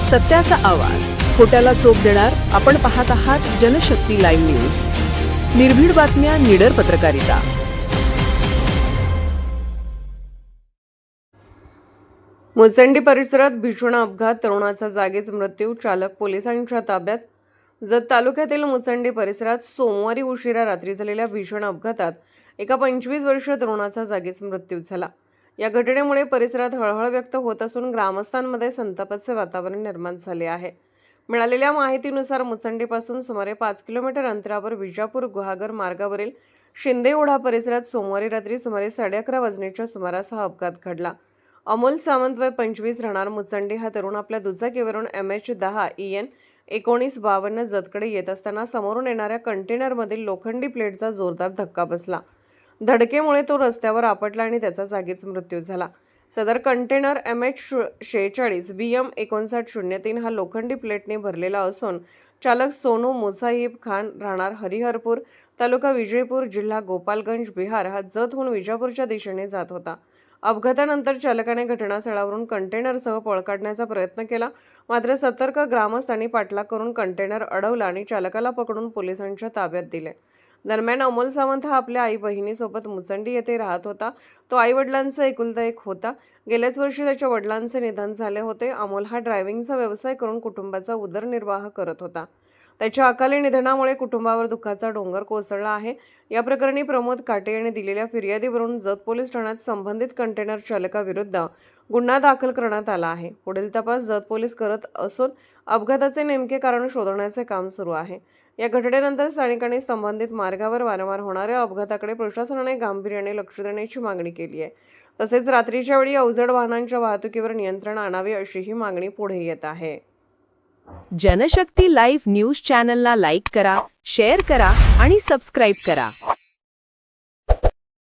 सत्याचा आवाज, खोट्याला चोप देणार. आपण पाहत आहात जनशक्ती लाईव्ह न्यूज. निर्भीड बातम्या, निडर पत्रकारिता. मुचंडी परिसरात भीषण अपघात, तरुणाचा जागीच मृत्यू, चालक पोलिसांच्या ताब्यात. जत तालुक्यातील मुचंडी परिसरात सोमवारी उशिरा रात्री झालेल्या भीषण अपघातात एका 25 वर्षीय तरुणाचा जागीच मृत्यू झाला. या घटनेमुळे परिसरात हळहळ व्यक्त होत असून ग्रामस्थांमध्ये संतापाचे वातावरण निर्माण झाले आहे. मिळालेल्या माहितीनुसार मुचंडीपासून सुमारे 5 किलोमीटर अंतरावर विजापूर गुहागर मार्गावरील शिंदे ओढा परिसरात सोमवारी रात्री सुमारे 11:30 वाजण्याच्या सुमारास हा अपघात घडला. अमोल सावंत वय 25 राहणार मुचंडी हा तरुण आपल्या दुचाकीवरून MH10 EN 1952 जतकडे येत असताना समोरून येणाऱ्या कंटेनरमधील लोखंडी प्लेटचा जोरदार धक्का बसला. धडकेमुळे तो रस्त्यावर आपटला आणि त्याचा जागीच मृत्यू झाला. सदर कंटेनर MH46 BM 5903 हा लोखंडी प्लेटने भरलेला असून चालक सोनू मुसाहिब खान राहणार हरिहरपूर, तालुका विजयपूर, जिल्हा गोपालगंज, बिहार हा जतहून विजापूरच्या दिशेने जात होता. अपघातानंतर चालकाने घटनास्थळावरून कंटेनरसह पळ काढण्याचा प्रयत्न केला, मात्र सतर्क ग्रामस्थांनी पाठलाग करून कंटेनर अडवला आणि चालकाला पकडून पोलिसांच्या ताब्यात दिले. दरम्यान अमोल सावंत हा आपल्या आई बहिणीसोबत मुचंडी येथे राहत होता. तो आई वडिलांचा एकुलता एक होता. गेल्याच वर्षी त्याच्या वडिलांचे निधन झाले होते. अमोल हा ड्रायव्हिंगचा व्यवसाय करून कुटुंबाचा उदरनिर्वाह करत होता. त्याच्या अकाली निधनामुळे कुटुंबावर दुःखाचा डोंगर कोसळला आहे. या प्रकरणी प्रमोद काटे यांनी दिलेल्या फिर्यादीवरून जत पोलीस ठाण्यात संबंधित कंटेनर चालकाविरुद्ध गुन्हा दाखल करण्यात आला आहे. पुढील तपास जत पोलीस करत असून अपघाताचे नेमके कारण शोधण्याचे काम सुरू आहे. या घटनेनंतर स्थानिकांनी संबंधित मार्गावर वारंवार होणाऱ्या अपघाताकडे प्रशासनाने गांभीर्याने लक्ष देण्याची मागणी केली आहे. तसेच रात्रीच्या वेळी अवजड वाहनांच्या वाहतुकीवर नियंत्रण आणावे अशीही मागणी पुढे येत आहे. जनशक्ती लाईव्ह न्यूज चॅनलला लाईक करा, शेअर करा आणि सबस्क्राईब करा.